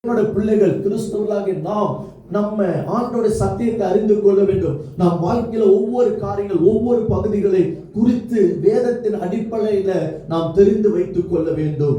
என்னோட பிள்ளைகள் கிறிஸ்தவர்களாகிய நாம் நம்ம ஆண்டோட சத்தியத்தை அறிந்து கொள்ள வேண்டும். நாம் வாழ்க்கையில ஒவ்வொரு காரியங்கள், ஒவ்வொரு பகுதிகளை குறித்து வேதத்தின் அடிப்படையில நாம் தெரிந்து வைத்துக் கொள்ள வேண்டும்.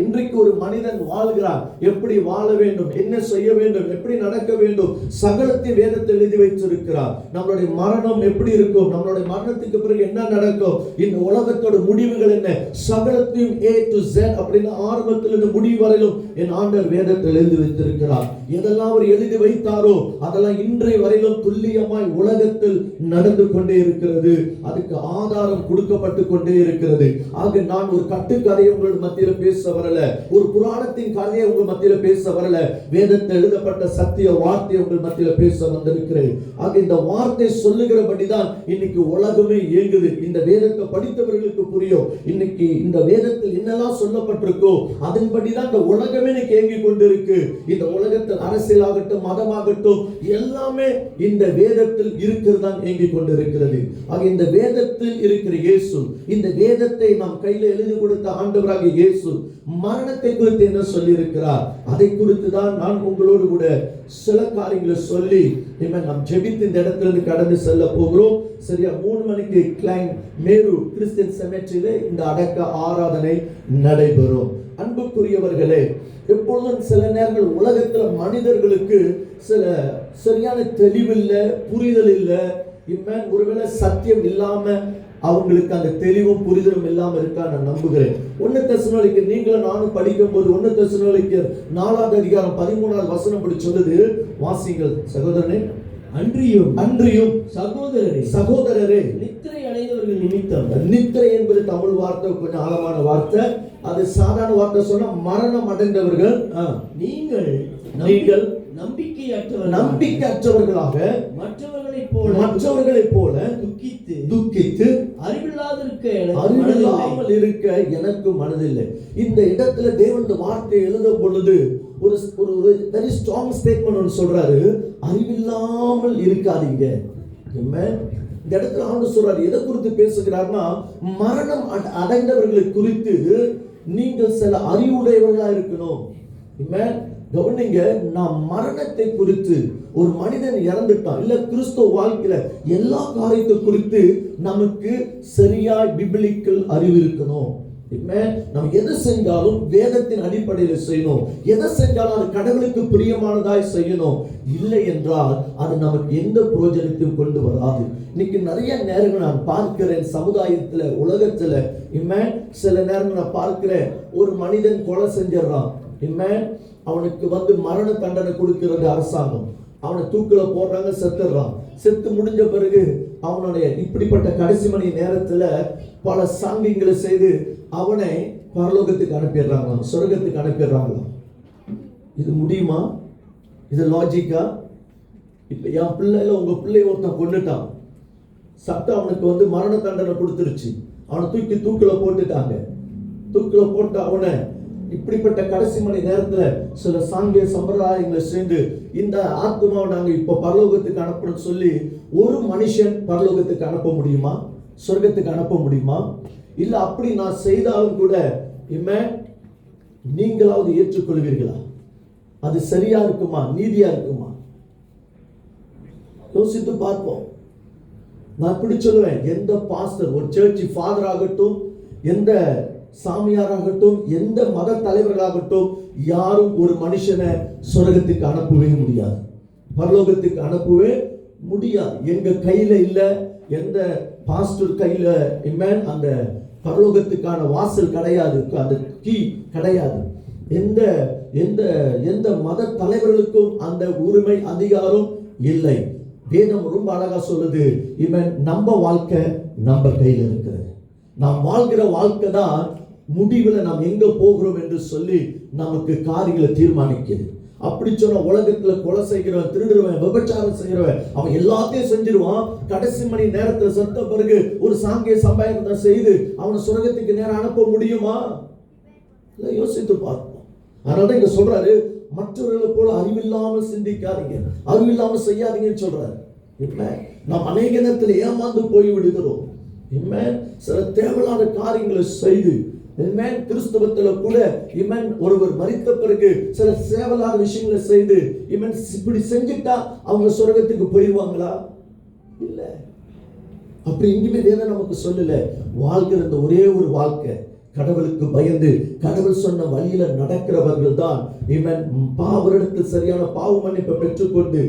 இன்றைக்கு ஒரு மனிதன் வாழ்கிறார், எப்படி வாழ வேண்டும், என்ன செய்ய வேண்டும், எப்படி நடக்க வேண்டும், சகலத்தையும் வேதத்தில் எழுதி வைத்திருக்கிறார். நம்மளுடைய மரணம் எப்படி இருக்கும், நம்மளுடைய மரணத்துக்கு பிறகு என்ன நடக்கும், இந்த உலகத்தோட முடிவுகள் என்ன, சகலத்தையும் A to Z அப்படின்னு ஆரம்பத்திலிருந்து முடிவு வரையிலும் என் ஆண்டவர் வேதத்தில் எழுதி வைத்திருக்கிறார். எதெல்லாம் அவர் எழுதி வைத்தாரோ அதெல்லாம் இன்றைய வரையிலும் துல்லியமாய் உலகத்தில் நடந்து கொண்டே இருக்கிறது. அதுக்கு ஆதாரம் கொடுக்கப்பட்டு கொண்டே இருக்கிறது. ஆக நான் ஒரு கட்டுக்கதையை உங்களோட மத்தியில பேச வரல, ஒரு புராணத்தின் கதையை உங்க மத்தியில பேச வரல, வேதத்தில் எழுதப்பட்ட சத்திய வார்த்தையை உங்கள் மத்தியில பேச வந்திருக்கிறேன். ஆக இந்த வார்த்தை சொல்லுகிறபடிதான் இன்னைக்கு உலகமே இயங்குது. இந்த வேதத்தை படித்தவர்களுக்கு புரியும். இன்னைக்கு இந்த வேதத்தில் என்னெல்லாம் சொல்லப்பட்டிருக்கோ அதன்படிதான் இந்த உலகமே இன்னைக்கு இயங்கி கொண்டிருக்கு. இந்த உலகத்தில் அரசியலாகட்டும், மதமாகட்டும், எல்லாமே இந்த வேதத்தில் இருக்கிறதான் இயங்கி கொண்டிருக்கிறது. ஆக இந்த வேதத்தில் இருக்கிற இயேசு, இந்த வேதத்தை நாம் கையில எழுதி கொடுத்த ஆண்டவராகிய இயேசு மரணத்தை குறித்து என்ன சொல்லி இருக்கிறார், அதை குறித்து தான் நான் உங்களோடு கூட சில காரியங்களை சொல்லி நாம் ஜெபித்து இந்த இடத்திலிருந்து கடந்து செல்ல போகிறோம். சரியா 3 மணிக்கு கிளைன் மேரு கிறிஸ்டியன் செமெட்ரியிலே இந்த அடக்க ஆராதனை நடைபெறும். அன்புக்குரியவர்களே, எப்பொழுதும் சில நேரங்கள் உலகத்துல மனிதர்களுக்கு சில சரியான தெளிவில்லை, புரிதல் இல்லை. ஒருவேளை சத்தியம் இல்லாம அவங்களுக்கு அந்த தெளிவும் புரிதலும் இல்லாம இருக்கா நான் நம்புகிறேன். 1 தெசலோனிக்கர் நீங்களும் நானும் படிக்கும் போது 1 தெசலோனிக்கர் 4வது அதிகாரம் 13வது வசனம் படி சொல்லுது. வாசிங்கள் சகோதரனே. அன்றியும் சகோதரரே நித்திரை அடைந்தவர்கள் நிமித்தம். நித்திரை என்பது தமிழ் வார்த்தை, கொஞ்சம் ஆழமான வார்த்தை. அது சாதாரண வார்த்தை சொன்னா மரணம் அடைந்தவர்கள். நீங்கள் நம்பிக்கையற்றவர்களாக மற்றவர்களைப் போல துக்கித்து அறிவில்லாமல் இருக்க எனக்கு மனதில்லை. இந்த இடத்துல தேவன் வார்த்தை எழுதும் பொழுது ஒரு வெரி ஸ்ட்ராங் ஸ்டேட்மெண்ட் ஒன்று சொல்றாரு, அறிவில்லாமல் இருக்காதீங்க. இந்த இடத்துல ஆண்டு சொல்றாரு, எதை குறித்து பேசுகிறார்னா மரணம் அடைந்தவர்களை குறித்து நீங்கள் சில அறிவுடையவர்களா இருக்கணும். கவனிங்க, நாம் மரணத்தை குறித்து, ஒரு மனிதன் இறந்துட்டான் இல்ல கிறிஸ்துவ வாழ்க்கையில எல்லா காரியத்தை குறித்து நமக்கு சரியா பிபிலிக்கல் அறிவு இருக்கணும். நம்ம எதை செஞ்சாலும் வேதத்தின் அடிப்படையில் செய்யணும். எதை செஞ்சாலும் அது கடவுளுக்கு பிரியமானதாய் செய்யணும். இல்லை என்றால் அது நமக்கு எந்த பிரயோஜனத்தையும் கொண்டு வராது. இன்னைக்கு நிறைய நேரங்கள் நான் பார்க்கிறேன் சமுதாயத்துல, உலகத்துல. சில நேரங்கள் நான் பார்க்கிறேன், ஒரு மனிதன் கொலை செஞ்சிடறான். அவனுக்கு மரண தண்டனை கொடுக்கிறது அரசாங்கம். அவனை தூக்கில போடுறாங்க, செத்துறான். செத்து முடிஞ்ச பிறகு அவனுடைய இப்படிப்பட்ட கடைசி மணி நேரத்துல பல சாங்கியங்களை செய்து அவனை பரலோகத்துக்கு அனுப்பிடுறாங்களாம், சொர்க்கத்துக்கு அனுப்பிடுறாங்களாம். இது முடியுமா? இது லாஜிக்கா? இப்ப என் பிள்ளைல உங்க பிள்ளை ஒருத்தன் கொண்டுட்டான், சட்டம் அவனுக்கு மரண தண்டனை கொடுத்துருச்சு, அவனை தூக்கி தூக்கில போட்டுட்டாங்க. தூக்கில போட்டு அவனை இப்படிப்பட்ட கடைசி மணி நேரத்துல சில சாங்கிய சம்பிரதாயங்களை சேர்ந்து இந்த ஆத்மாவை நாங்க இப்ப பரலோகத்துக்கு அனுப்பணும்னு சொல்லி ஒரு மனுஷன் பரலோகத்துக்கு அனுப்ப முடியுமா? சொர்க்கத்துக்கு அனுப்ப முடியுமா? இல்ல அப்படி நான் செய்தாலும் கூட நீங்களாவது ஏற்றுக்கொள்வீர்களா? அது சரியா இருக்குமா, நீதியா இருக்குமா? யோசித்து பார்ப்போம். நான் இப்படி சொல்லுவேன், எந்த பாஸ்டர், ஒரு சர்ச் ஃபாதர் ஆகட்டும், எந்த சாமியாராகட்டும், எந்த மத தலைவர்களாகட்டும், யாரும் ஒரு மனுஷனை சொர்க்கத்துக்கு அனுப்பவே முடியாது, பரலோகத்துக்கு அனுப்பவே முடியாது. எங்க கையில இல்ல, எந்த பாஸ்டர் கையில அந்த பரலோகத்துக்கான வாசல் கிடையாது, அந்த கீ கிடையாது. எந்த எந்த எந்த மத தலைவர்களுக்கும் அந்த உரிமை, அதிகாரம் இல்லை. வேதம் ரொம்ப அழகா சொல்லுது, நம்ம வாழ்க்கை நம்ம கையில் இருக்கிறது. நாம் வாழ்கிற வாழ்க்கை தான் முடிவில் நாம் எங்க போகிறோம் என்று சொல்லி நமக்கு காரியங்களை தீர்மானிக்குது. அப்படி சொன்ன உலகத்துல கொலை செய்கிறவன், திருடுறவன், விபச்சாரம் செய்கிறவன், அவன் எல்லாத்தையும் செஞ்சிருவான். கடைசி மணி நேரத்துல செத்த பிறகு ஒரு சாங்கிய சம்பாயத்தை செய்து அவனை சொர்க்கத்துக்கு நேரம் அனுப்ப முடியுமா? இல்ல, யோசித்து பார்ப்போம். அதனால இங்க சொல்றாரு, மற்றவர்களை போல அறிவில்லாமல் சிந்திக்காதீங்க, அறிவில்லாமல் செய்யாதீங்கன்னு சொல்றாரு. நாம் அநேக நேரத்தில் ஏமாந்து போய் விடுகிறோம். சில தேவையான காரியங்களை செய்து கிறிஸ்தவத்துல கூட ஒருவர் மரித்த பிறகு சில சேவலாத விஷயங்களை செய்து இப்படி செஞ்சுட்டா அவங்க சொர்க்கத்துக்கு போயிடுவாங்களா? இல்ல, அப்படி எங்குமே வேதம் நமக்கு சொல்லல. வாழ்கிற அந்த ஒரே ஒரு வாழ்க்கை கடவுளுக்கு பயந்து கடவுள் சொன்ன வழியில நடக்கிறவர்கள் தான் பாவரிடத்தில் சரியான பாவ மன்னிப்பை பெற்றுக்கொண்டு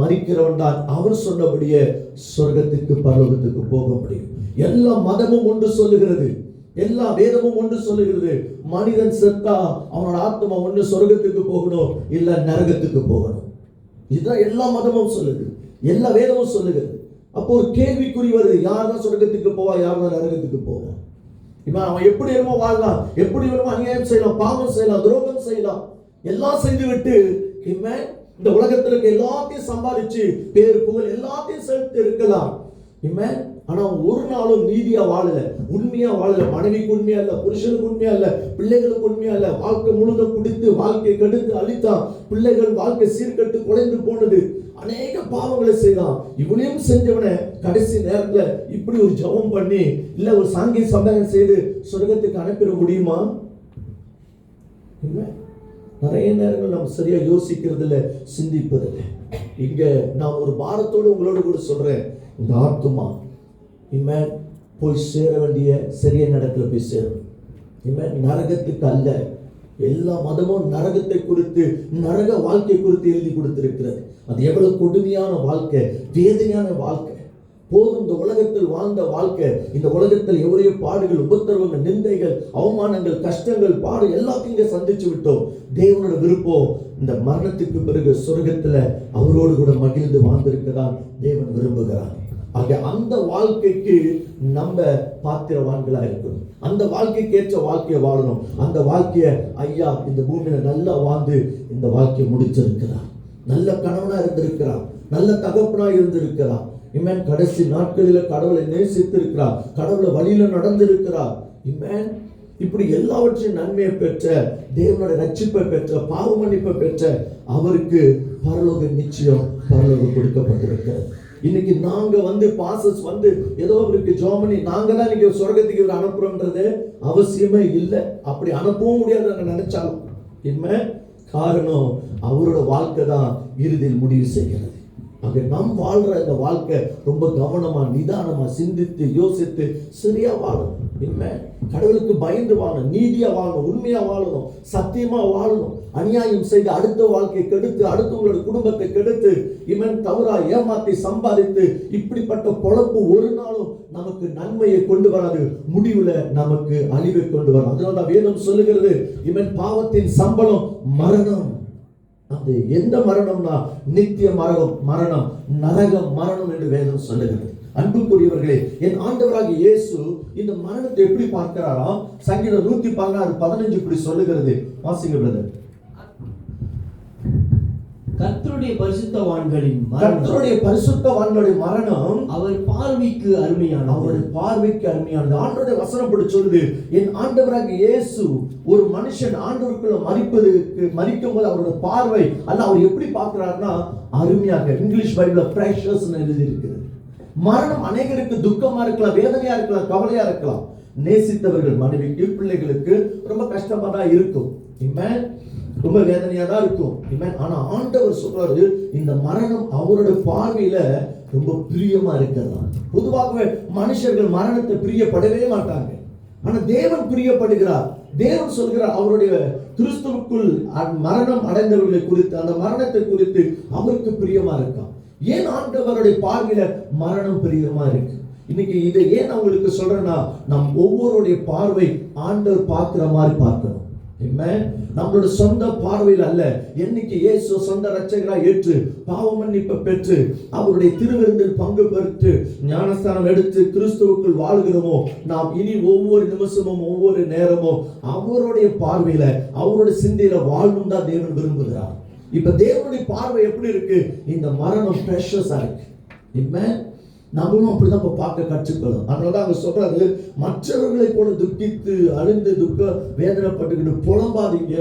மரிக்கிறவன் தான் அவர் சொன்னபடியே சொர்க்கத்துக்கு பரலோகத்துக்கு போக முடியும். எல்லா மதமும் ஒன்று சொல்லுகிறது, எல்லா வேதமும் ஒன்று சொல்லுகிறது. மனிதன் செத்தா அவனோட ஆத்மா ஒன்று சொர்க்கத்துக்கு போகணும், இல்ல நரகத்துக்கு போகணும். இதுதான் எல்லா மதமும் சொல்லுது, எல்லா வேதமும் சொல்லுகிறது. அப்போ ஒரு கேள்விக்குறி வருது, யார் தான் சொர்க்கத்துக்கு போவா, யார் தான் நரகத்துக்கு போவா? அவன் எப்படி வேணுமோ வாழலாம், எப்படி வேணுமோ அநியாயம் செய்யலாம், பாவம் செய்யலாம், துரோகம் செய்யலாம், எல்லாம் செய்து விட்டு இந்த உலகத்துல எல்லாத்தையும் சம்பாதிச்சு பேர் புகழ் எல்லாத்தையும் செலுத்தி இருக்கலாம். ஆனா ஒரு நாளும் நீதியா வாழல, உண்மையா வாழல, மனைவிக்கு உண்மையா இல்ல, புருஷனுக்கு உண்மையா இல்ல, பிள்ளைகளுக்கு உண்மையா இல்ல, வாழ்க்கை முழுதும் குடித்து வாழ்க்கையை கெடுத்து அழித்தான், பிள்ளைகள் வாழ்க்கை சீர்கட்டு குலைந்து போனது, அநேக பாவங்களை செய்தான். இவனையும் செஞ்சவனை கடைசி நேரத்துல இப்படி ஒரு ஜெபம் பண்ணி இல்ல ஒரு சாங்கிய சந்தகம் செய்து சொர்க்கத்துக்கு அனுப்பிட முடியுமா? நிறைய நேரங்கள் நம்ம சரியா யோசிக்கிறது இல்ல, சிந்திப்பது இல்லை. இங்க நான் ஒரு பாரத்தோடு உங்களோட கூட சொல்றேன், இந்த ஆத்துமா போய் சேர வேண்டிய சரியான இடத்துல போய் சேரும். நரகத்துக்கு அல்ல. எல்லா மதமும் நரகத்தை குறித்து, நரக வாழ்க்கை குறித்து எழுதி கொடுத்திருக்கிறது. அது எவ்வளவு கொடுமையான வாழ்க்கை, வேதனையான வாழ்க்கை. போதும், இந்த உலகத்தில் வாழ்ந்த வாழ்க்கை, இந்த உலகத்தில் எவ்வளவு பாடுகள், உபத்திரவங்கள், நிந்தைகள், அவமானங்கள், கஷ்டங்கள், பாடு எல்லாத்தையும் இங்க சந்திச்சு விட்டோம். தேவனோட விருப்பம் இந்த மரணத்துக்கு பிறகு சொர்க்கத்துல அவரோடு கூட மகிழ்ந்து வாழ்ந்திருக்கதான் தேவன் விரும்புகிறார். ஆக அந்த வாழ்க்கைக்கு நம்ம பாத்திரவான்களா இருக்கணும், அந்த வாழ்க்கைக்கு ஏற்ற வாழ்க்கையை வாழணும். அந்த வாழ்க்கைய ஐயா இந்த பூமியில நல்லா வாழ்ந்து இந்த வாழ்க்கையை முடிச்சிருக்கிறார். நல்ல கணவனா இருந்திருக்கிறார், நல்ல தகப்பனா இருந்திருக்கிறார். கடைசி நாட்களில் கடவுளை நேசித்திருக்கிறார், கடவுளை வழியில நடந்திருக்கிறார். இப்படி எல்லாவற்றையும் நன்மையை பெற்ற, தேவனோட ரட்சிப்பை பெற்ற, பாவ மன்னிப்பை பெற்ற அவருக்கு பரலோகம் நிச்சயம் பரலோகம் கொடுக்கப்பட்டிருக்கிறது. இன்னைக்கு நாங்க பாசஸ் ஏதோ இருக்கு ஜெர்மனி, நாங்க தான் இன்னைக்கு சொர்க்கத்துக்கு இவர் அனுப்புறோம்ன்றது அவசியமே இல்லை. அப்படி அனுப்பவும் முடியாது நாங்க நினைச்சாலும். காரணம் அவரோட வாழ்க்கை தான் இறுதியில் முடிவு செய்கிறது. ஆக நம் வாழ்ற இந்த வாழ்க்கை ரொம்ப கவனமா, நிதானமா, சிந்தித்து யோசித்து சரியா வாழணும். கடவுளுக்கு பயந்து வாழணும், நீதியா வாழணும், உண்மையா வாழணும், சத்தியமா வாழணும். அநியாயம் செய்து அடுத்த வாழ்க்கையை கெடுத்து, அடுத்தவங்களோட குடும்பத்தை கெடுத்து, தவறா ஏமாத்தி சம்பாதித்து இப்படிப்பட்ட பொழப்பு ஒரு நாளும் நமக்கு நன்மையை கொண்டு வராது, முடிவுல நமக்கு அழிவை கொண்டு வரும். அதனால வேதம் சொல்லுகிறது, பாவத்தின் சம்பளம் மரணம். அது எந்த மரணம்னா நித்திய மரணம், நரக மரணம் என்று வேதம் சொல்லுகிறது. அன்புக்குரியவர்களே, என் ஆண்டவராகிய இயேசு இந்த மரணத்தை எப்படி பார்க்கிறாராம்? சங்கீதம் 116:15 இப்படி சொல்லுகிறது. வாசிங்க பிரதர். கர்த்தருடைய பரிசுத்தவான்களின் மரணம் அவர் பார்வைக்கு அருமையானது. அவருடைய பார்வைக்கு அருமையானது. ஆண்டவருடைய வசனம் படி சொல்லுது, என் ஆண்டவராகிய இயேசு ஒரு மனுஷன் ஆண்டவருக்குள்ள மரிக்கும் போது அவருடைய பார்வை அல்ல, அவர் எப்படி பார்க்கிறார்னா அருமையாக. இங்கிலீஷ் பைபிள்ல பிரஷஸ் எழுதி இருக்குது. மரணம் அநேகருக்கு துக்கமா இருக்கலாம், வேதனையா இருக்கலாம், கவலையா இருக்கலாம். நேசித்தவர்கள் மனைவிக்கு, பிள்ளைகளுக்கு ரொம்ப கஷ்டமா தான் இருக்கும், ரொம்ப வேதனையா தான் இருக்கும். ஆனா ஆண்டவர் சொல்றாரு, இந்த மரணம் அவரோட பார்வையில ரொம்ப பிரியமா இருக்கிறதா. பொதுவாகவே மனுஷர்கள் மரணத்தை பிரியப்படவே மாட்டாங்க, ஆனா தேவன் பிரியப்படுகிறார். தேவன் சொல்கிறார், அவருடைய கிறிஸ்துவுக்குள் மரணம் அடைந்தவர்களை குறித்து, அந்த மரணத்தை குறித்து அவருக்கு பிரியமா இருக்கான். ஏன் ஆண்டவருடைய பார்வையில மரணம் பிரியமா இருக்கு? இன்னைக்கு இதை ஏன் அவங்களுக்கு சொல்றேன்னா, நம் ஒவ்வொருடைய பார்வை ஆண்டவர் பார்க்கிற மாதிரி பார்க்கணும். நம்மளோட சொந்த பார்வையில் அல்ல. என்னைக்கு இயேசு சொந்த ரட்சகரா ஏற்று பாவ மன்னிப்பை பெற்று அவருடைய திருவிருந்தில் பங்கு பெற்று ஞானஸ்தானம் எடுத்து கிறிஸ்துவுக்குள் வாழ்கிறோமோ, நாம் இனி ஒவ்வொரு நிமிஷமும் ஒவ்வொரு நேரமும் அவருடைய பார்வையில, அவருடைய சிந்தையில வாழணும் தான் தேவன் விரும்புகிறார். இப்ப தேவனுடைய பார்வை எப்படி இருக்கு? இந்த மரணம் பிரஷஸா இருக்கு. நம்மளும் அப்படிதான் பார்க்க கற்றுக்கணும். அதனாலதான் அவங்க சொல்றாரு, மற்றவர்களை போல துக்கித்து அழுந்து துக்க வேதனைப்பட்டுக்கிட்டு புலம்பாதீங்க.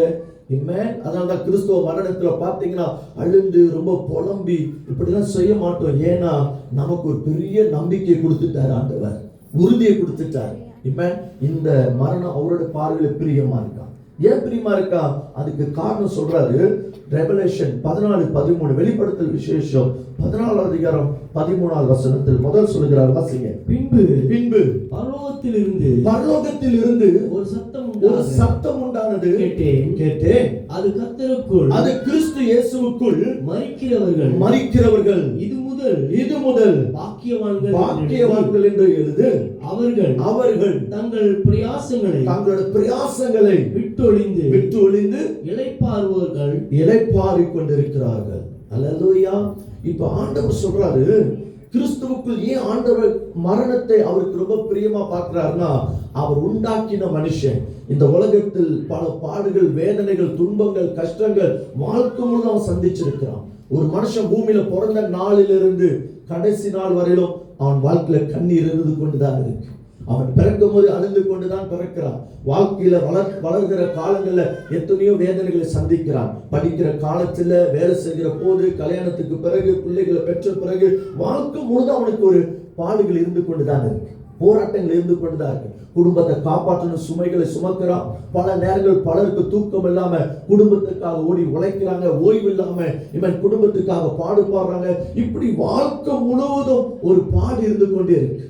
அதனாலதான் கிறிஸ்துவ மரணத்துல பாத்தீங்கன்னா அழுந்து ரொம்ப புலம்பி இப்படிலாம் செய்ய மாட்டோம். ஏன்னா நமக்கு ஒரு பெரிய நம்பிக்கை கொடுத்துட்டாரு ஆண்டவர், உறுதியை கொடுத்துட்டாரு. Amen. இந்த மரணம் அவரோட பார்வையில பிரியமா இருக்கா. ஏன் பிரியமா இருக்கா? அதுக்கு காரணம் சொல்றாரு. ரெவலேஷன் 14:13 வெளிப்படுத்தல் விசேஷம் 14 அதிகாரம் 13 வசனத்தில் முதல் சொல்கிறார், வாசிங்க. பின்பு பரலோகத்தில் இருந்து ஒரு சத்தம் உண்டானது. கேட்டேன். அது கர்த்தருக்குள், அது கிறிஸ்து இயேசுவுக்குள் மரிக்கிறவர்கள் இது முதல் பாக்கியவான்கள் என்று எழுது. அவர்கள் தங்களோட பிரயாசங்களை விட்டு ஒளிந்து இளைப்பாறிக் கொண்டிருக்கிறார்கள். அல்லேலூயா. இப்ப ஆண்டவர் சொல்றாரு, கிறிஸ்துவுக்குள் ஏன் ஆண்டவர் மரணத்தை அவருக்கு ரொம்ப பிரியமா பார்க்கிறார்னா, அவர் உண்டாக்கின மனுஷன் இந்த உலகத்தில் பல பாடுகள், வேதனைகள், துன்பங்கள், கஷ்டங்கள் வாழ்க்கை முழுவதும் அவன் சந்திச்சிருக்கிறான். ஒரு மனுஷன் பூமியில பிறந்த நாளிலிருந்து கடைசி நாள் வரையிலும் அவன் வாழ்க்கையில கண்ணீர் இருந்து கொண்டுதான் இருக்கு. அவன் பிறக்கும் போது அழுந்து கொண்டுதான் பிறக்கிறான். வாழ்க்கையில வளர்கிற காலங்கள்ல எத்தனையோ வேதனைகளை சந்திக்கிறான். படிக்கிற காலத்துல, வேலை செய்கிற போது, கல்யாணத்துக்கு பிறகு, பிள்ளைகளை பெற்ற பிறகு வாழ்க்கை முழுதும் அவனுக்கு ஒரு பாடுகள் இருந்து கொண்டுதான் இருக்கு. போராட்டங்கள் இருந்து கொண்டுதான் இருக்கு. குடும்பத்தை காப்பாற்றணும் சுமைகளை சுமக்கிறான். பல நேரங்கள் பலருக்கு தூக்கம் இல்லாம குடும்பத்துக்காக ஓடி உழைக்கிறாங்க. ஓய்வு இல்லாம இவன் குடும்பத்துக்காக பாடுபாடுறாங்க. இப்படி வாழ்க்கை முழுவதும் ஒரு பாடு இருந்து கொண்டே இருக்கு.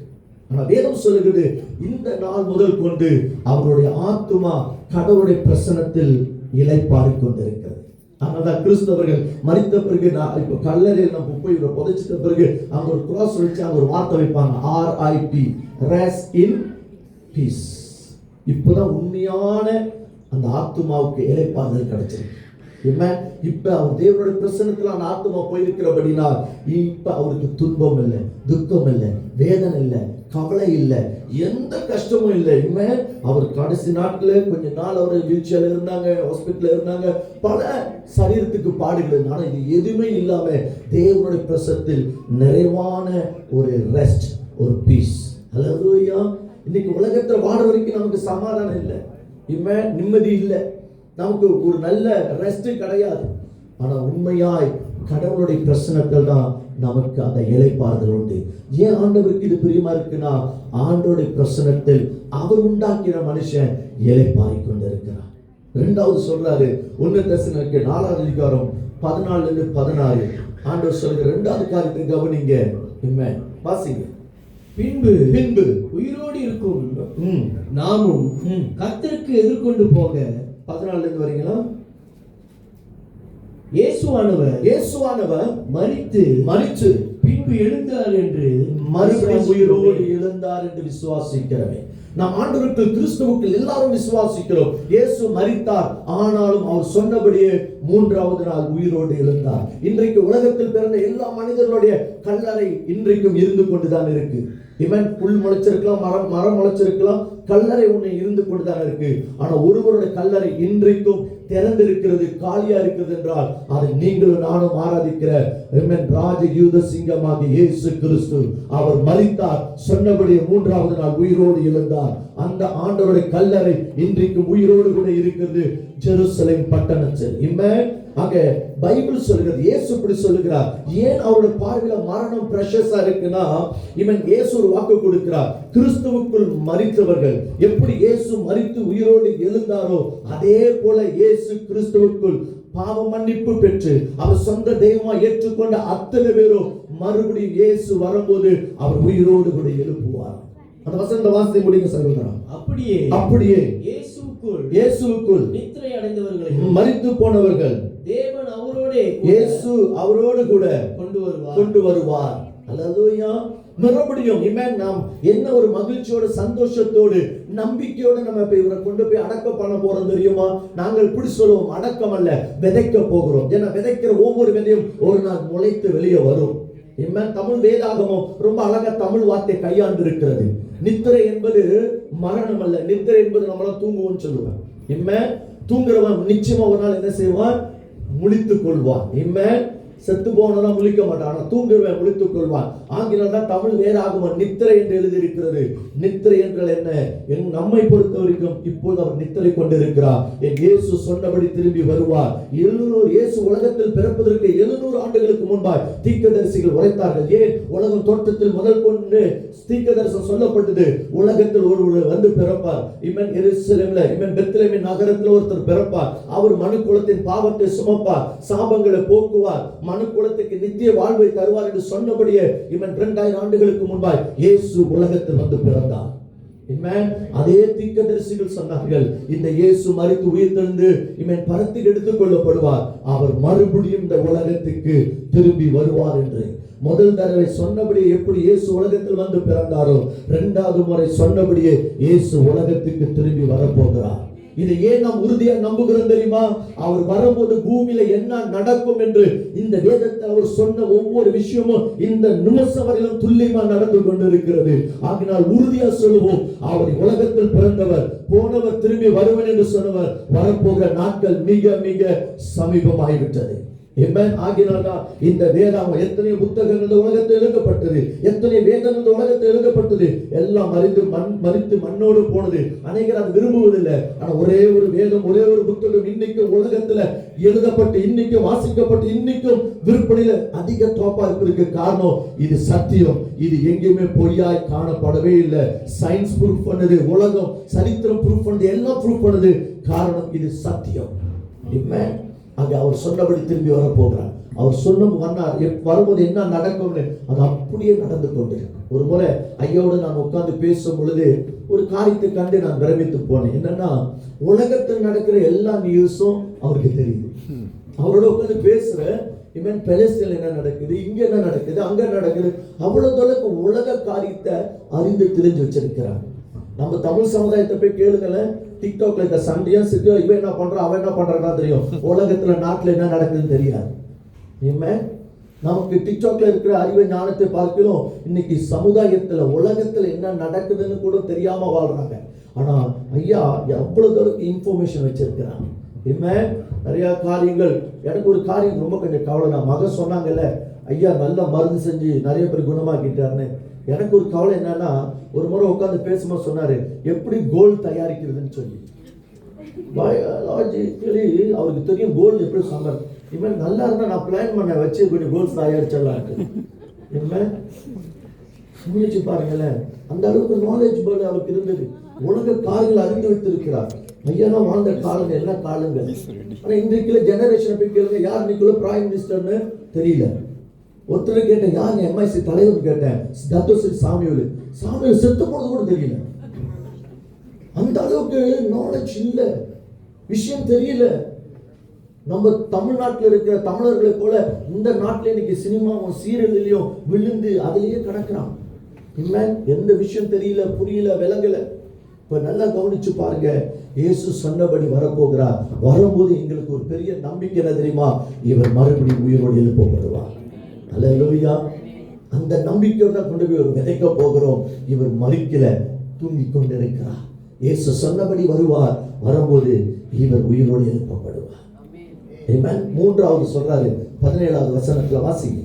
ஆனா வேதம் சொல்லுகிறது, இந்த நாள் முதல் கொண்டு அவருடைய ஆத்துமா கடவுளுடைய பிரசன்னத்தில் இளைப்பாறிக் கொண்டிருக்கிறது. அதனால கிறிஸ்தவர்கள் மரித்த பிறகு, இப்ப கல்லறையில் நம்ம போய் புதைச்சிட்ட பிறகு அங்க ஒரு கிராஸ் வச்சு அங்க ஒரு வார்த்தை வைப்பாங்க, RIP, rest in peace. இப்பதான் உண்மையான அந்த ஆத்துமாவுக்கு இளைப்பாறுதல் கிடைச்சிருக்கு. இப்ப அவர் தேவனுடைய பிரசன்னத்துல அந்த ஆத்துமா போயிருக்கிறபடினா இப்ப அவருக்கு துன்பம் இல்லை, துக்கம் இல்லை, வேதனை இல்லை, கவலை இல்லை, எந்த கஷ்டமும் இல்லை. அவர் கடைசி நாட்கள கொஞ்ச நாள் அவர் வீழ்ச்சியில இருந்தாங்க, ஹாஸ்பிட்டல்ல இருந்தாங்க, பல சரீரத்துக்கு பாடுகள் இருந்தாங்க. இது எதுவுமே இல்லாம தேவனுடைய பிரசன்னத்தில் நிறைவான ஒரு ரெஸ்ட், ஒரு பீஸ். அல்லேலூயா. இன்னைக்கு உலகத்துல வாழ வரைக்கும் நமக்கு சமாதானம் இல்லை, நிம்மதி இல்லை, நமக்கு ஒரு நல்ல ரெஸ்ட் கிடையாது. ஆனா உண்மையாய் கடவுளுடைய பிரசன்னத்தில் தான் நமக்கு அந்த இளைப்பாறுதல் உண்டு. ஏன் ஆண்டவருக்கு இது பிரியமா இருக்குன்னா, ஆண்டவருடைய பிரசன்னத்தில் அவர் உண்டாக்கின மனுஷன் இளைப்பாறிக் கொண்டிருக்கிறார். இரண்டாவது சொல்றாரு, 1 தெசலோனிக்கேயர் 4 அதிகாரம் 14-16 ஆண்டவர் சொல்கிற இரண்டாவது காரியத்தை கவனிங்க. வாசிங்க. பின்பு உயிரோடு இருக்கும் நாமும் கர்த்தருக்கு எதிர்கொண்டு போக 14 இருந்து வரீங்களா? இயேசுவானவர் மரித்து பின்பு எழுந்தார் என்று, மறுபடியும் உயிரோடு எழுந்தார் என்று விசுவாசிக்கிறவன். நாம் ஆண்டவருக்கு கிறிஸ்துவுக்கு எல்லாரும் விசுவாசிக்கிறோம். இயேசு மரித்தார், ஆனாலும் அவர் சொன்னபடியே 3வது நாள் உயிரோடு எழுந்தார். இன்றைக்கு உலகத்தில் பிறந்த எல்லா மனிதர்களுடைய கல்லறை இன்றைக்கும் இருந்து கொண்டுதான் இருக்கு. இவன் புல் முளைச்சிருக்கலாம், மரம் முளைச்சிருக்கலாம், கல்லறை ஒண்ணு இருந்து கொண்டுதான் இருக்கு. ஆனா ஒருவருடைய கல்லறை இன்றைக்கும் திறந்திருக்கிறது, காலியா இருக்கிறது என்றால் அது நீங்களும் நானும் ஆராதிக்கிற ராஜயூத சிங்கமாக இயேசு கிறிஸ்து. அவர் மரித்தார், சொன்னபடி 3வது நாள் உயிரோடு எழுந்தார். அந்த ஆண்டவருடைய கல்லறை இன்றைக்கும் உயிரோடு கூட இருக்கிறது ஜெருசலேம் பட்டணத்தில். ஆக பைபிள் சொல்கிறது, இயேசு இப்படி சொல்லுகிறார். ஏன் அவருடைய பார்வையில மரணம் பிரஷஸா இருக்குன்னா, இயேசு ஒரு வாக்கு கொடுக்கிறார், கிறிஸ்துவுக்குள் மரித்தவர்கள் எப்படி இயேசு மரித்து உயிரோடு எழுந்தாரோ அதே போல இயேசு கிறிஸ்துவுக்குள் பாவ மன்னிப்பு பெற்று அவர் சொந்த தெய்வமா ஏற்றுக்கொண்ட அத்தனை பேரும் மறுபடியும் இயேசு வரும்போது அவர் உயிரோடு கூட எழுப்புவார். அந்த வசனத்தை வாசித்து முடிங்க சகோதரா. அப்படியே இயேசுவுக்குள் நித்திரை அடைந்தவர்களை, மரித்து போனவர்கள் தேவன் இயேசு அவரோடு கூட கொண்டு வருவார். அல்லேலூயா. மறுபடியும் நாம் என்ன ஒரு மகிழ்ச்சியோட, சந்தோஷத்தோடு, நம்பிக்கையோடு நம்ம இவரை கொண்டு போய் அடக்கம் பண்ண போறோம் தெரியுமா? நாங்கள் இப்படி சொல்லுவோம், அடக்கம் அல்ல, விதைக்க போகிறோம். ஏன்னா விதைக்கிற ஒவ்வொரு விதையும் ஒரு நாள் முளைத்து வெளியே வரும். தமிழ் வேதாகமம் ரொம்ப அழகா தமிழ் வார்த்தை கையாண்டு இருக்கிறது. நித்திரை என்பது மரணம் அல்ல, நித்திரை என்பது நம்மளாம் தூங்குவோம்னு சொல்லுவேன். தூங்குறவன் நிச்சயமா ஒரு நாள் என்ன செய்வான்? முழித்துக் கொள்வான். செத்து போனா முழிக்க மாட்டான், ஆனா தூங்குறவன் முழித்துக் கொள்வான். ஆங்கிலம் தான் தமிழ் வேதாகமம் நித்திரை என்று எழுதியிருக்கிறது. நித்திரை என்றால் என்ன? நம்மை பொறுத்த வரைக்கும் இப்போது அவர் நித்திரை கொண்டிருக்கிறார். என் இயேசு சொன்னபடி திரும்பி வருவார். 700 இயேசு உலகத்தில் பிறப்பதற்கு 700 ஆண்டுகளுக்கு முன்பாய் தீர்க்கதரிசிகள் உரைத்தார்கள். ஏன்? உலகம் தோற்றத்தில் முதல் கொண்டு தீர்க்கதரிசனம் சொல்லப்பட்டது. உலகத்தில் ஒருவர் வந்து பிறப்பார். இவன் எருசலேமில், இவன் பெத்லகேம் நகரத்தில் ஒருத்தர் பிறப்பார். அவர் மனுக்குலத்தின் பாவத்தை சுமப்பார், சாபங்களை போக்குவார், மனுக்குலத்துக்கு நித்திய வாழ்வை தருவார் என்று சொன்னபடியே இவன் 2000 ஆண்டுகளுக்கு முன்பாய் இயேசு உலகத்தில் வந்து பிறந்தார். அதே தீர்க்கதரிசிகள் சொன்னார்கள், இந்த இயேசு மரித்து உயிர்த்தெழுந்து இவன் பரத்தில் எடுத்துக் கொள்ளப்படுவார், அவர் மறுபடியும் இந்த உலகத்துக்கு திரும்பி வருவார் என்று. முதல் தடவை சொன்னபடியே எப்படி இயேசு உலகத்தில் வந்து பிறந்தாரோ, இரண்டாவது முறை சொன்னபடியே இயேசு உலகத்துக்கு திரும்பி வரப்போகிறார். இதை ஏன் நாம் உறுதியா நம்புகிறோம் தெரியுமா? அவர் வரும்போது பூமியில என்ன நடக்கும் என்று இந்த வேதத்தில் அவர் சொன்ன ஒவ்வொரு விஷயமும் இந்த நிமிஷம் வரையிலும் துல்லியமா நடந்து கொண்டிருக்கிறது. ஆகினால் உறுதியா சொல்லுவோம், அவர் உலகத்தில் பிறந்தவர், போனவர், திரும்பி வருவன் என்று சொன்னவர், வரப்போகிற நாட்கள் மிக மிக சமீபமாகிவிட்டது. ஆகினால்தான் இந்த வேதம் எத்தனை புத்தகங்கள் இந்த உலகத்தில் எழுதப்பட்டது, எத்தனை வேதம் இந்த உலகத்தில் எழுதப்பட்டது, எல்லாம் மறித்து மண்ணோடு போனது. அநேகர் அது விரும்புவதில்லை. ஆனா ஒரே ஒரு வேதம், ஒரே ஒரு புத்தகம் இன்னைக்கும் உலகத்துல எழுதப்பட்டு, இன்னைக்கும் வாசிக்கப்பட்டு, இன்னைக்கும் விற்பனையில அதிக டாப்பா இருப்பதற்கு காரணம் இது சத்தியம். இது எங்கேயுமே பொய்யாய் காணப்படவே இல்லை. சயின்ஸ் ப்ரூஃப் பண்ணது, உலகம் சரித்திரம் ப்ரூஃப் பண்ணது, எல்லாம் ப்ரூஃப் பண்ணது. காரணம் இது சத்தியம். அங்க அவர் சொன்னபடி திரும்பி வரப்போகிறார். அவர் சொன்ன வரும்போது என்ன நடக்கும்னு அது அப்படியே நடந்து கொண்டிருக்கு. ஒரு முறை ஐயாவோட நான் உட்கார்ந்து பேசும் பொழுது ஒரு காரியத்தை கண்டு நான் பிரமித்து போனேன். என்னன்னா, உலகத்தில் நடக்கிற எல்லா நியூஸும் அவருக்கு தெரியுது. அவரோட உட்கார்ந்து பேசுற இவன் பெலஸ்தீன்ல என்ன நடக்குது, இங்க என்ன நடக்குது, அங்க நடக்குது, அவ்வளவு தொலைக்கு உலக காரியத்தை அறிந்து தெரிஞ்சு வச்சிருக்கிறாங்க. நம்ம தமிழ் சமுதாயத்தை போய் கேளுங்களேன், டிக்டாக்ல இருக்க சண்டையா சிட்டியோ, இவன் என்ன பண்றான் அவன் என்ன பண்றான் தெரியும், உலகத்துல நாட்டுல என்ன நடக்குதுன்னு தெரியாது. நமக்கு டிக்டாக்ல இருக்கிற அறிவை ஞானத்தை பார்க்கிறோம், இன்னைக்கு சமுதாயத்துல உலகத்துல என்ன நடக்குதுன்னு கூட தெரியாம வாழ்றாங்க. ஆனா ஐயா எவ்வளவு தூரம் இன்ஃபர்மேஷன் வச்சிருக்கிறான். நிறைய காரியங்கள். எனக்கு ஒரு காரியம் ரொம்ப கொஞ்சம் கவலை. நான் மகன் சொன்னாங்கல்ல, ஐயா நல்ல மருந்து செஞ்சு நிறைய பேர் குணமாக்கிட்டாருன்னு. எனக்கு ஒரு கவலை என்னன்னா, ஒரு முறை உட்காந்து பேசும்போது சொன்னாரு, எப்படி கோல்டு தயாரிக்கிறதுன்னு சொல்லி. பயாலஜிக்கலி அவருக்கு தெரியும் கோல்டு எப்படி சமர். இவன் நல்லா இருந்தா நான் பிளான் பண்ண வச்சு கொஞ்சம் கோல்டு தயாரிச்சிடலான்ட்டு. முயற்சி பாருங்களேன், அந்த அளவுக்கு நாலேஜ் போர்டு அவருக்கு இருந்தது. உலக காரியங்கள் அறிந்து வைத்திருக்கிறார். ஐயாலாம் வாழ்ந்த காலங்கள் என்ன காலங்கள். ஆனா இன்றைக்குள்ள ஜெனரேஷன் போய் கேளுங்க, யார் இன்னைக்குள்ள பிரைம் மினிஸ்டர்னு தெரியல. ஒருத்தர் கேட்டேன், யார் எம்ஐசி தலைவர் கேட்டேன், தத்தோஸ்ரீ சாமியோல். சாமியோல் செத்து போனது கூட தெரியல. அந்த அளவுக்கு நாலேஜ் இல்லை, விஷயம் தெரியல. நம்ம தமிழ்நாட்டில் இருக்கிற தமிழர்களை போல இந்த நாட்டில் இன்னைக்கு சினிமாவும் சீரியல்லையும் விழுந்து அதிலேயே கிடக்கிறான். எந்த விஷயம் தெரியல, புரியல, விளங்கல. இப்ப நல்லா கவனிச்சு பாருங்க, இயேசு சொன்னபடி வரப்போகிறார். வரும்போது எங்களுக்கு ஒரு பெரிய நம்பிக்கை என்ன தெரியுமா? இவர் மறுபடியும் உயிரோடு எழுப்பப்படுவார். அல்லேலூயா. அந்த நம்பிக்கையோட கொண்டு போய் ஒரு விதைக்க போகிறோம். இவர் மரிக்கல, தூங்கி கொண்டிருக்கிறார். இயேசு சொன்னபடி வருவார். வரும்போது இவர் உயிரோடு எழுப்பப்படுவார். மூன்றாவது சொல்றாரு 17வது வசனத்துல வாசிங்க.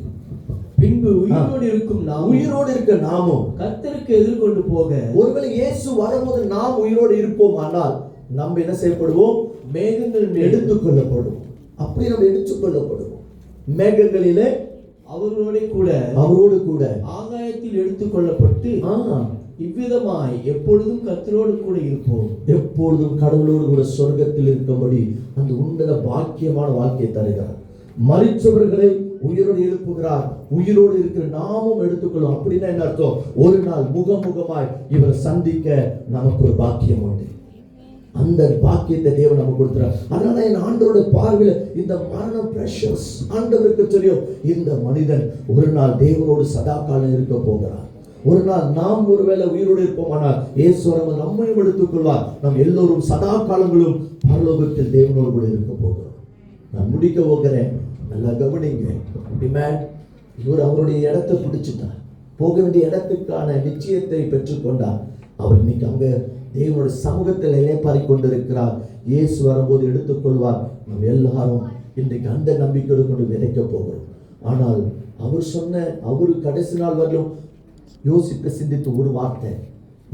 பின்பு உயிரோடு இருக்கும் நாம், உயிரோடு இருக்க நாமும் கர்த்தருக்கு எதிர்கொண்டு போக. ஒருவேளை இயேசு வரும்போது நாம் உயிரோடு இருப்போம், ஆனால் நம்ம என்ன செய்யப்படுவோம்? மேகங்கள் எடுத்துக் கொள்ளப்படுவோம். அப்படி நம்ம எடுத்துக் கொள்ளப்படுவோம். மேகங்களிலே அவரோடு கூட ஆகாயத்தில் எடுத்துக் கொள்ளப்பட்டு இவ்விதமாய் எப்பொழுதும் கர்த்தரோடு கூட இருப்போம். எப்பொழுதும் கடவுளோடு கூட சொர்க்கத்தில் இருக்கும்படி அந்த உன்னத பாக்கியமான வாழ்க்கையை தருகிறார். மரித்தவர்களை உயிரோடு எழுப்புகிறார். உயிரோடு இருக்கிற நாமும் எடுத்துக்கொள்ளும். அப்படின்னா என்ன அர்த்தம்? ஒரு நாள் முகமுகமாய் இவரை சந்திக்க நமக்கு ஒரு பாக்கியம் உண்டு. அந்த பாக்கியத்தை தேவன் நமக்கு கொடுக்கிறார். அதனால என் ஆண்டவரோட பார்வையில இந்த மரணம் பிரஷஸ். ஆண்டவருக்கு தெரியும், இந்த மனிதன் ஒரு நாள் தேவனோடு சதா காலம் இருக்க போகிறார். ஒரு நாள் நாம் ஒருவேளை உயிரோடு இருப்போமானால் இயேசு நம்மையும் எடுத்துக்கொள்வார். நாம் எல்லோரும் சதா காலங்களும் பரலோகத்தில் தேவனோடு கூட இருக்க போகிறோம். நான் முடிக்க போகிறேன், நல்லா கவனிங்க. இவர் அவருடைய இடத்தை பிடிச்சிட்டார், போக வேண்டிய இடத்துக்கான நிச்சயத்தை பெற்றுக்கொண்டார். அவர் இன்னைக்கு அங்க தேவனுடைய சமூகத்தில் இளைப்பாரி கொண்டிருக்கிறார். இயேசு வரும்போது எடுத்துக்கொள்வார். நாம் எல்லாரும் இன்றைக்கு அந்த நம்பிக்கையோடு கொண்டு விதைக்க போகிறோம். ஆனால் அவரு கடைசி நாள் வரலும் யோசித்து சிந்தித்து ஒரு வார்த்தை,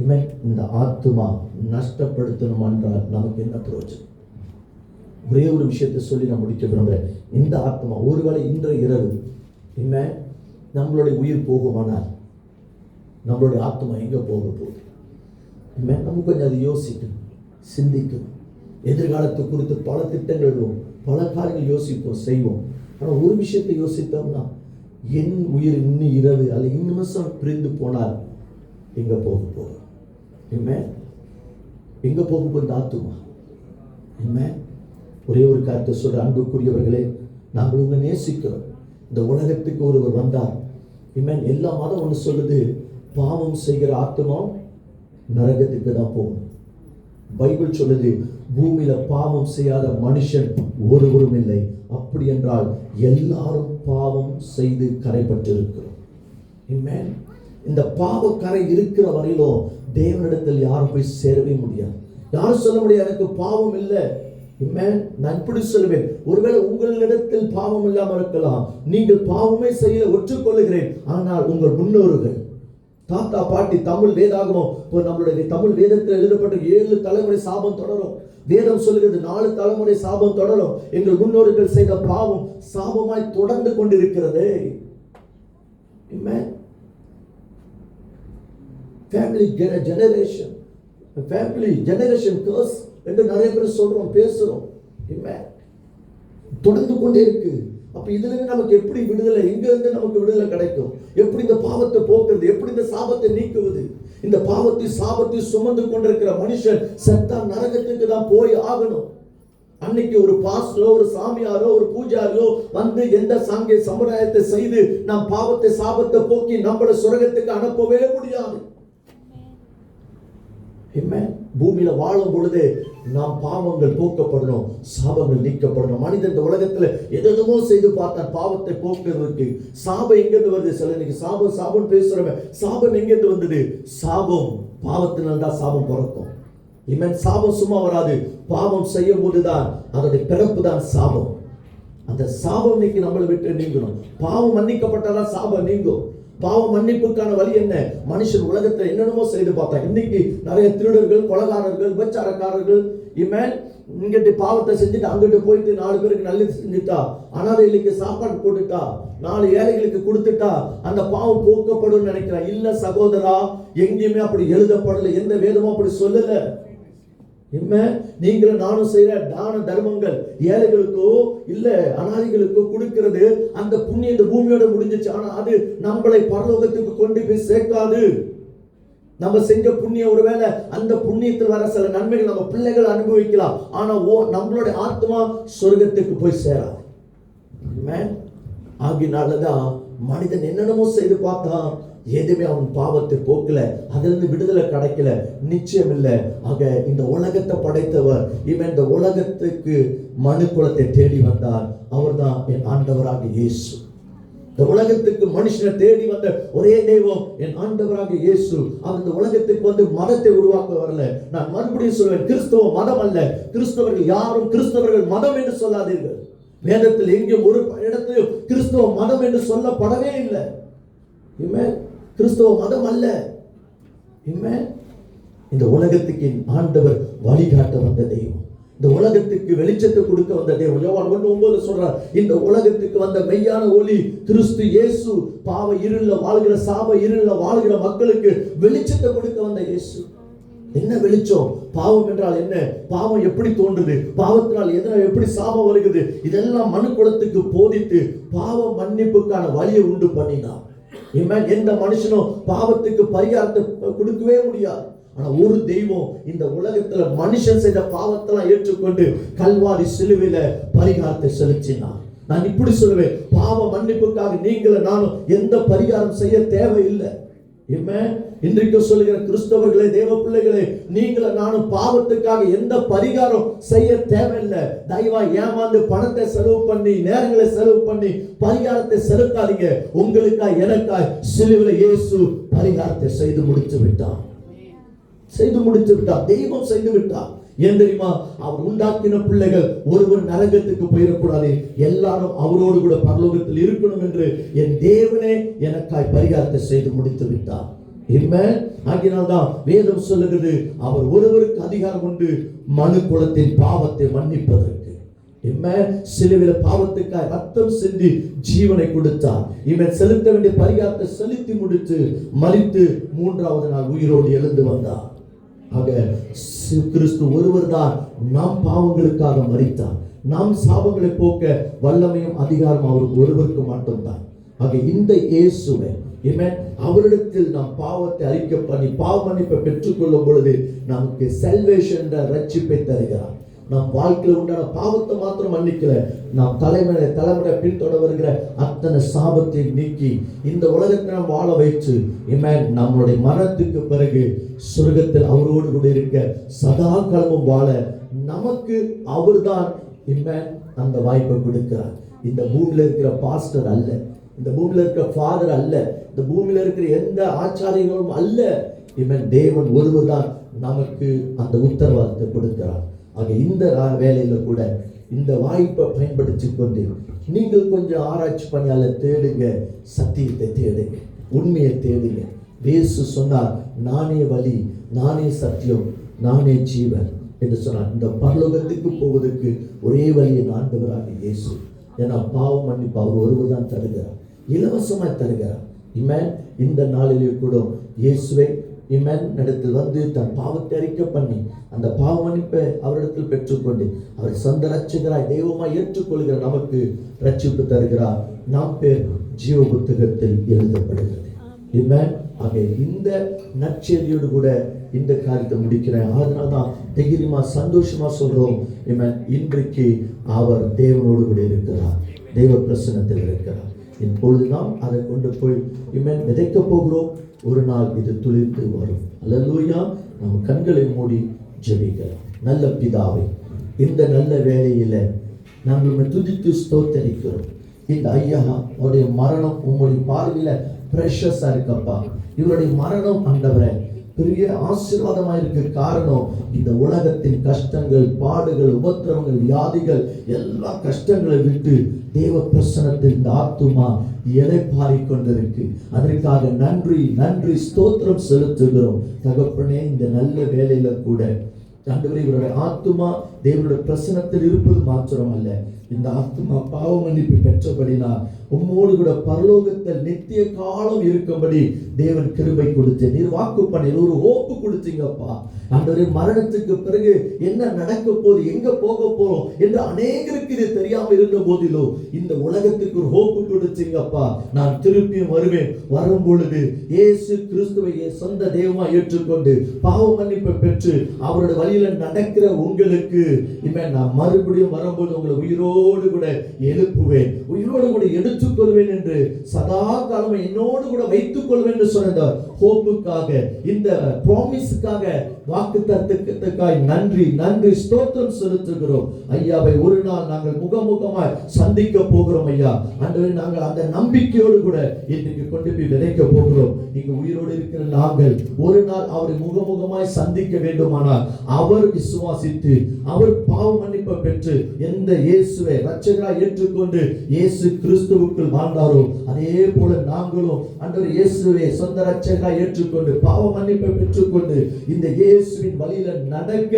இவன் இந்த ஆத்துமா நஷ்டப்படுத்தணும் என்றால் நமக்கு என்ன பிரயோஜனம்? ஒரே ஒரு விஷயத்தை சொல்லி நான் முடிக்க விரும்புகிறேன். இந்த ஆத்மா ஒருவேளை இன்றைய இரவு இவன் நம்மளுடைய உயிர் போகுமானால் நம்மளுடைய ஆத்மா எங்க போக போகுது? நம்ம கொஞ்சம் அதை யோசிக்கணும், சிந்திக்கணும். எதிர்காலத்தை குறித்து பல திட்டங்கள் எழுதுவோம், பல காரியங்கள் யோசிப்போம், செய்வோம். ஆனால் ஒரு விஷயத்தை யோசித்தோம்னா, என் உயிர் இன்னும் இரவு அல்ல நிமிஷம் பிரிந்து போனால் எங்க போக போகும்? எங்க போக போகுது ஆத்துமா? ஒரே ஒரு காரியத்தை சொல்ற, அன்புக்குரியவர்களே, நாங்கள் உங்க நேசிக்கிறோம். இந்த உலகத்துக்கு ஒருவர் வந்தார். எல்லா மதம் ஒன்று சொல்லுது, பாவம் செய்கிற ஆத்மா நரகத்துக்கு தான் போகும். பைபிள் சொல்லுது, பூமியில பாவம் செய்யாத மனுஷன் ஒருவரும் இல்லை. அப்படி என்றால் எல்லாரும் பாவம் செய்து கரைப்பட்டிருக்கிறோம். இந்த பாவ கரை இருக்கிற வரையிலும் தேவனிடத்தில் யாரும் போய் சேரவே முடியாது. யாரும் சொல்ல முடியாது எனக்கு பாவம் இல்லை. நான் இப்படி சொல்லுவேன், ஒருவேளை உங்களிடத்தில் பாவம் இல்லாமல் இருக்கலாம், நீங்கள் பாவமே செய்ய ஒற்றுக்கொள்ளுகிறேன். ஆனால் உங்கள் முன்னோர்கள், தாத்தா பாட்டி, தமிழ் வேதாகமம், நம்மளுடைய தமிழ் வேதத்தில் எழுதப்பட்ட 7 தலைமுறை சாபம் தொடரும். வேதம் சொல்லுகிறது 4 தலைமுறை சாபம் தொடரும். எங்கள் முன்னோர்கள் செய்த பாவம் சாபமாய் தொடர்ந்து கொண்டிருக்கிறது. ஃபேமிலி ஜெனரேஷன் கர்ஸ் என்று நிறைய பேர் சொல்றோம், பேசுறோம். தொடர்ந்து கொண்டே இருக்கு. அப்ப இதுல இருந்து நமக்கு எப்படி விடுதலை, எங்க இருந்து நமக்கு விடுதலை கிடைக்கும்? எப்படி இந்த பாவத்தை போக்குறது? எப்படி இந்த சாபத்தை நீக்குவது? இந்த பாவத்தை சாபத்தை சுமந்து கொண்டிருக்கிற மனுஷன் செத்தா நரகத்துக்கு தான் போய் ஆகணும். அன்னைக்கு ஒரு பாஸ்டரோ, ஒரு சாமியாரோ, ஒரு பூஜாரியோ வந்து எந்த சாங்கிய சமுதாயத்தை செய்து நாம் பாவத்தை சாபத்தை போக்கி நம்மளை சுரகத்துக்கு அனுப்பவே முடியாது. பூமியில வாழும் பொழுது நாம் பாவங்கள் போக்கப்படணும், சாபங்கள் நீக்கப்படணும். மனிதன் இந்த உலகத்துல எதுவும் செய்து பார்த்தான் பாவத்தை போக்குறதுக்கு. சாபம் எங்கிருந்து வருது? சில இன்னைக்கு சாபம் பேசுறவன், சாபம் எங்கிருந்து வந்தது? சாபம் பாவத்தினால்தான் சாபம் பிறக்கும். சாபம் சும்மா வராது, பாவம் செய்யும் போதுதான் அதோடைய பிறப்பு தான் சாபம். அந்த சாபம் இன்னைக்கு நம்மளை விட்டு நீங்கணும். பாவம் மன்னிக்கப்பட்டாதான் சாபம் நீங்கும். பாவம் மன்னிப்புக்கான வழி என்ன? மனுஷன் உலகத்தை என்னென்னமோ செய்து பார்த்தான். இன்னைக்கு நிறைய திருடர்கள், கொலைகாரர்கள், விபச்சாரக்காரர்கள் இங்கிட்டு பாவத்தை செஞ்சுட்டு அங்கிட்டு போயிட்டு 4 பேருக்கு நல்லது செஞ்சுட்டா, அனாதைகளுக்கு சாப்பாடு போட்டுட்டா, 4 ஏழைகளுக்கு கொடுத்துட்டா அந்த பாவம் போக்கப்படும் நினைக்கிறான். இல்ல சகோதரா, எங்கேயுமே அப்படி எழுதப்படல, எந்த வேதமும் அப்படி சொல்லல. நீங்களும் நானும் செய்யற தான தர்மங்கள் ஏழைகளுக்கோ இல்ல அனாதைகளுக்கோ கொடுக்கிறது, அந்த புண்ணியம் இந்த பூமியோட முடிஞ்சிச்சு. ஆனா அது நம்மளை பரலோகத்துக்கு கொண்டு போய் சேர்க்காது. நம்ம செஞ்ச புண்ணியம், ஒருவேளை அந்த புண்ணியத்தில் வர சில நன்மைகள் நம்ம பிள்ளைகள் அனுபவிக்கலாம், ஆனா நம்மளுடைய ஆத்மா சொர்க்கத்துக்கு போய் சேராது. ஆகினாலதான் மனிதன் என்னென்னமோ செய்து பார்த்தான், எதுவுமே அவன் பாவத்தை போக்கல, அதிலிருந்து விடுதலை கிடைக்கல, நிச்சயம் இல்லை. ஆக இந்த உலகத்தை படைத்தவர், இந்த உலகத்துக்கு மனு குலத்தை தேடி வந்தார். அவர் தான் என் ஆண்டவராக இயேசு. இந்த உலகத்துக்கு மனுஷனை தேடி வந்த ஒரே தெய்வம் என் ஆண்டவராக இயேசு. அவர் இந்த உலகத்துக்கு வந்து மதத்தை உருவாக்க வரல. நான் மறுபடியும் சொல்வேன், கிறிஸ்தவ மதம் அல்ல. கிறிஸ்தவர்கள் யாரும் கிறிஸ்தவர்கள் மதம் என்று சொல்லாதீர்கள். வேதத்தில் எங்கேயும் ஒரு இடத்திலும் கிறிஸ்தவ மதம் என்று சொல்லப்படவே இல்லை. கிறிஸ்தவ மதம் அல்ல. இந்த உலகத்துக்கு ஆண்டவர் வழிகாட்ட வந்த தெய்வம், இந்த உலகத்துக்கு வெளிச்சத்தை கொடுக்க வந்த தெய்வம். யோவான் 1:9 சொல்றார், இந்த உலகத்துக்கு வந்த மெய்யான ஒளி கிறிஸ்து இயேசு. பாவ இருள வாழ்கிற, சாப இருள வாழ்கிற மக்களுக்கு வெளிச்சத்தை கொடுக்க வந்த இயேசு. என்ன வெளிச்சம்? பாவம் என்றால் என்ன? பாவம் எப்படி தோன்றுது? பாவத்தினால் எப்படி சாபம் வருகிறது? இதெல்லாம் மனு குலத்துக்கு போதித்து பாவ மன்னிப்புக்கான வழியை உண்டு பண்ணினார். எந்த மனுஷனும் பாவத்துக்கு பரிகாரத்தை கொடுக்கவே முடியாது. ஆனா ஒரு தெய்வம் இந்த உலகத்துல மனுஷன் செய்த பாவத்தெல்லாம் ஏற்றுக்கொண்டு கல்வாரி சிலுவையில பரிகாரத்தை செலுத்தினார். நான் இப்படி சொல்லுவேன், பாவ மன்னிப்புக்காக நீங்களும் நானும் எந்த பரிகாரம் செய்ய தேவையில்லை. இன்றைக்கு சொல்லுகிற கிறிஸ்தவர்களே, தேவ பிள்ளைகளே, நீங்களும் நானும் பாவத்துக்காக எந்த பரிகாரம் செய்ய தேவையில்லை. தயவா ஏமாந்து பணத்தை செலவு பண்ணி, நேரங்களை செலவு பண்ணி பரிகாரத்தை செலுத்தாதீங்க. உங்களுக்காய் எனக்காய் சிலுவையில இயேசு பரிகாரத்தை செய்து முடித்து விட்டார். தெய்வம் செய்து விட்டார். ஏன் தெரியுமா? அவர் உண்டாக்கின பிள்ளைகள் ஒருவர் நரகத்துக்கு போயிடக்கூடாது, எல்லாரும் அவரோடு கூட பரலோகத்தில் இருக்கணும் என்று என் தேவனே எனக்காய் பரிகாரத்தை செய்து முடித்து விட்டார். ஆகினால்தான் வேதம் சொல்லுகிறது, அவர் ஒருவருக்கு அதிகாரம் உண்டு மனு குலத்தின் பாவத்தை மன்னிப்பதற்கு. சிலுவையில பாவத்துக்காய் ரத்தம் சிந்தி ஜீவனை கொடுத்தார். இவன் செலுத்த வேண்டிய பரிகாரத்தை செலுத்தி முடித்து மரித்து மூன்றாவது நாள் உயிரோடு எழுந்து வந்தார். ஆக கிறிஸ்து ஒருவர் தான் நம் பாவங்களுக்காக மரித்தார். நாம் சாபங்களை போக்க வல்லமையும் அதிகாரம் அவருக்கு ஒருவருக்கு மட்டும்தான். ஆக இந்த இயேசுவை அவரிடத்தில் நாம் பாவத்தை அறிக்கை பண்ணி பாவ மன்னிப்பை பெற்றுக் கொள்ளும் பொழுது நமக்கு salvation என்ற ரட்சிப்பை தருகிறார். நம் வாழ்க்கையில் உண்டான பாவத்தை மாத்திரம் மன்னிக்கல, நாம் தலைமுறை பின்தொடர வருகிற அத்தனை சாபத்தை நீக்கி இந்த உலகத்தை நாம் வாழ வைத்து நம்மளுடைய மரணத்துக்கு பிறகு சொர்க்கத்தில் அவரோடு கூட இருக்க சதா காலமும் வாழ நமக்கு அவர்தான் அந்த வாய்ப்பை கொடுக்கிறார். இந்த பூமியில இருக்கிற பாஸ்டர் அல்ல, இந்த பூமியில இருக்கிற ஃபாதர் அல்ல, இந்த பூமியில இருக்கிற எந்த ஆச்சாரியங்களும் அல்ல. தேவன் ஒருவர் தான் நமக்கு அந்த உத்தரவாதத்தை கொடுக்கிறார். ஆக இந்த வேலையில கூட இந்த வாய்ப்பை பயன்படுத்தி கொண்டு நீங்கள் கொஞ்சம் ஆராய்ச்சி பண்ணி தேடுங்க, சத்தியத்தை தேடுங்க, உண்மையை தேடுங்க. இயேசு சொன்னார், நானே வழி, நானே சத்தியம், நானே ஜீவன் என்று சொன்னார். இந்த பரலோகத்துக்கு போவதற்கு ஒரே வழியை ஆண்டவராக இயேசு. ஏன்னா பாவம் மன்னிப்பு அவர் ஒருவர் தான் தருகிறார், இலவசமாய் தருகிறார். இந்த நாளிலே கூட இயேசுவை இடத்தில் வந்து தன் பாவத்தை அறிக்கை பண்ணி அந்த பாவ மன்னிப்பை அவரிடத்தில் பெற்றுக்கொண்டு அவரை சொந்த ரட்சகராய் தெய்வமாய் ஏற்றுக்கொள்கிற நமக்கு ரட்சிப்பு தருகிறார். நாம் பேர் ஜீவ புத்தகத்தில் எழுதப்படுகிறது. ஆக இந்த நற்செய்தியோடு கூட இந்த காரியத்தை முடிக்கிறேன். அதனால்தான் தைரியமா சந்தோஷமா சொல்றோம், இன்றைக்கு அவர் தேவனோடு கூட இருக்கிறார், தெய்வ பிரசன்னத்தில் இருக்கிறார். இப்பொழுது நாம் அதை கொண்டு போய் விதைக்க போகிறோம். ஒரு நாள் இது துளிர்த்து வரும். அல்லேலூயா. நம்ம கண்களை மூடி ஜெபிக்கலாம். நல்ல பிதாவே, இந்த நல்ல வேளையில நாங்கள் துதித்து ஸ்தோத்தரிக்கிறோம். இந்த ஐயா அவருடைய மரணம் உங்களுடைய பார்வையில பிரஷஸா இருக்கப்பா. இவருடைய மரணம் ஆண்டவரே பெரிய ஆசீர்வாதமா இருக்கு. காரணம், இந்த உலகத்தின் கஷ்டங்கள், பாடுகள், உபத்திரவங்கள், வியாதிகள், எல்லா கஷ்டங்களை விட்டு தேவ பிரசன்னத்தில் இந்த ஆத்துமா இளைப்பாறி கொண்டிருக்கு. அதற்காக நன்றி நன்றி ஸ்தோத்திரம் செலுத்துகிறோம் தகப்பனே. இந்த நல்ல வேலையில கூட ஆண்டவரே இவருடைய ஆத்துமா தேவனுடைய பிரசன்னத்தில் இருப்பது மாத்திரம் அல்ல, இந்த ஆத்துமா பாவ மன்னிப்பு பெற்றபடினா உம்மோடு கூட பரலோகத்தில் நித்திய காலம் இருக்கும்படி தேவன் கிருபை கொடுத்து நீர் வாக்கு பண்ணி ஒரு ஹோப்பு கொடுத்தீங்கப்பா. ஆண்டவரே மரணத்துக்கு பிறகு என்ன நடக்க போகுது, எங்க போக போறோம் என்று அநேகருக்கு இது தெரியாம இருந்த போதிலும் இந்த உலகத்துக்கு ஒரு ஹோப்பு கொடுத்தீங்கப்பா. நான் திருப்பியும் வருவேன், வரும் பொழுது இயேசு கிறிஸ்துவை சொந்த தெய்வமா ஏற்றுக்கொண்டு பாவ மன்னிப்பை பெற்று அவருடைய வழியில நடக்கிற உங்களுக்கு நான் மறுபடியும் வரும்போது உங்களை உயிரோடு கூட எழுப்புவேன், உயிரோடு கூட எடுத்துக்கொள்வேன் என்று சதா காலம் என்னோடு கூட வைத்துக் கொள்வேன் என்று சொன்ன ஹோப்புக்காக, இந்த ப்ராமிஸுக்காக, வாக்குத்தத்தத்துக்காய் நன்றி நன்றி ஸ்தோத்திரம் செலுத்துகிறோம். ஐயாவை ஒரு நாள் நாங்கள் முகமுகமாய் சந்திக்க போகிறோம் ஐயா. ஆண்டவரே நாங்கள் அந்த நம்பிக்கையோடு கூட இன்றைக்கு கொண்டு போய் விதைக்க போகிறோம். இங்கு உயிரோடு இருக்கிற நாங்கள் ஒரு நாள் அவரை முகமுகமாய் சந்திக்க வேண்டுமானால் அவர் விசுவாசித்து அவர் பாவ மன்னிப்பை பெற்று எந்த இயேசுவை ரட்சகராய் ஏற்றுக்கொண்டு இயேசு கிறிஸ்துவுக்குள் வாழ்ந்தாரோ அதே போல நாங்களும் ஆண்டவர் இயேசுவை சொந்த ரட்சகராய் ஏற்றுக்கொண்டு பாவ மன்னிப்பை பெற்றுக்கொண்டு இந்த இயேசுவின் வழியில நடக்க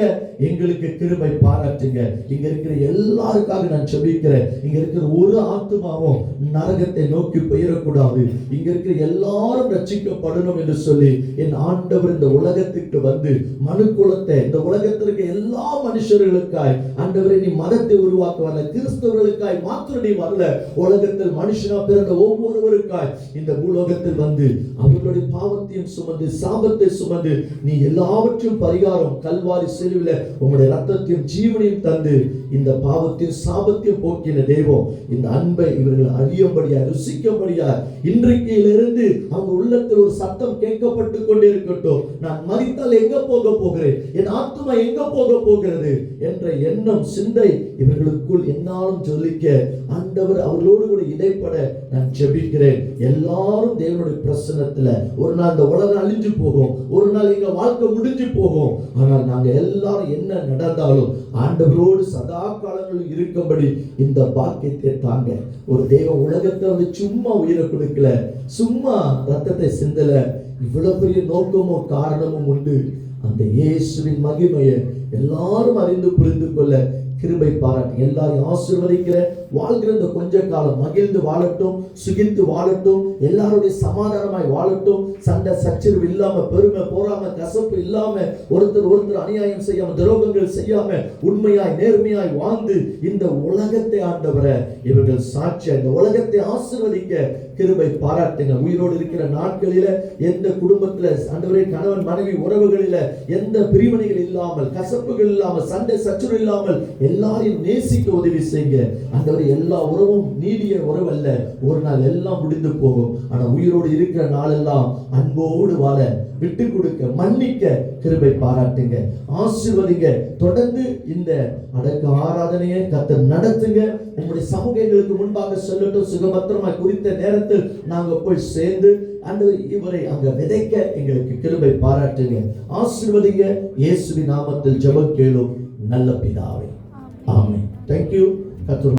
எங்களுக்கு கிருபை பாராட்டுங்க. இங்க இருக்கிற எல்லாருக்காக நான் ஜெபிக்கிறேன். இங்க இருக்கிற ஒரு ஆத்துமாவும் நரகத்தை நோக்கி போயிடக்கூடாது, இங்க இருக்கிற எல்லாரும் ரட்சிக்கப்படணும் என்று சொல்லி என் ஆண்டவர் இந்த உலகத்துக்கு வந்து மனுக்குலத்தை இந்த உலகத்தில் இருக்க எல்லா மனுஷர்களுக்காய் ஆண்டவரை நீ மதத்தை உருவாக்க வரல, கிறிஸ்தவர்களுக்காய் மாத்திரம் நீ வரல, உலகத்தில் மனுஷனா பிறந்த ஒவ்வொருவருக்காய் இந்த பூலோகத்தில் வந்து அவர்களுடைய பாவத்தையும் சுமந்து சாபத்தை சுமந்து நீ எல்லாவற்றையும் பரிகாரம் கல்வாரி சிலுவையில உங்களுடைய ரத்தத்தையும் ஜீவனையும் தந்து இந்த பாவத்தையும் சாபத்தையும் போக்கின தெய்வம் இந்த அன்பை இவர்கள் அறியும்படியா ருசிக்கும்படியா இன்றைக்கிலிருந்து அவங்க உள்ளத்தில் ஒரு சத்தம் கேட்கப்பட்டு கொண்டே இருக்கட்டும். நான் மரித்தால் எங்க போக போகிறேன், என் ஆத்துமா எங்க போக போகிறது என்ற எண்ணம் சிந்தை இவர்களுக்குள் என்னாலும் ஜொலிக்க ஆண்டவர் அவர்களோடு கூட இடைப்பட நான் ஜெபிக்கிறேன். எல்லாரும் தேவனுடைய பிரசன்னத்துல ஒரு நாள் இந்த உலகம் அழிஞ்சு போகும், ஒரு நாள் எங்க வாழ்க்கை முடிஞ்சு போகும். ஆனால் நாங்க எல்லாரும் என்ன நடந்தாலும் ஆண்டவரோடு சதா காலங்களும் இருக்கும்படி இந்த பாக்கியத்தை தாங்க. ஒரு தேவ உலகத்தை வந்து சும்மா உயிரை கொடுக்கல, சும்மா ரத்தத்தை சிந்தல. இவ்வளவு பெரிய நோக்கமும் காரணமும் உண்டு. அந்த இயேசுவின் மகிமையை எல்லாரும் அறிந்து புரிந்து கொள்ள கிருபை பாராட்டி எல்லாரையும் ஆசீர்வதிக்கிற. வாழ்கிற இந்த கொஞ்ச காலம் மகிழ்ந்து வாழட்டும், சுகித்து வாழட்டும், எல்லாருடைய சமாதானமாய் வாழட்டும். சண்டை சச்சரவு இல்லாம, பெருமை போராம, கசப்பு இல்லாம, ஒருத்தர் அநியாயம் செய்யாம, துரோகங்கள் செய்யாம, உண்மையாய் நேர்மையாய் வாழ்ந்து இந்த உலகத்தை ஆண்டவரை இவர்கள் சாட்சியா இந்த உலகத்தை ஆசீர்வதிக்க கிருபை பாராட்டுங்க. உயிரோடு இருக்கிற நாட்களில எந்த குடும்பத்துல ஆண்டவரே கணவன் மனைவி உறவுகளில எந்த பிரிவினைகள் இல்லாமல், கசப்புகள் இல்லாமல், சண்டை சச்சரவு இல்லாமல் எல்லாரையும் நேசிக்க உதவி செய்யுங்க. ஆண்டவரே எல்லா உறவும் நீடிய உறவு அல்ல, ஒரு நாள் எல்லாம் முடிந்து போகும். ஆனா உயிரோடு இருக்கிற நாளெல்லாம் அன்போடு வாழ, விட்டு கொடுக்க, மன்னிக்க கிருபை பாராட்டுங்க, ஆசீர்வதிங்க. தொடர்ந்து இந்த அடக்க ஆராதனையை கர்த்தர் நடத்துங்க. உங்களுடைய சமூகங்களுக்கு முன்பாக சொல்லட்டும். சுகபத்திரமாய் குறித்த நேரத்தில் நாங்க போய் சேர்ந்து ஆண்டவர் இவரை அங்க விதைக்க எங்களுக்கு கிருபை பாராட்டுங்க, ஆசீர்வதிங்க. இயேசுவின் நாமத்தில் ஜெபம் கேளும் நல்ல பிதாவே, ஆமென். Thank you. கர்த்தர்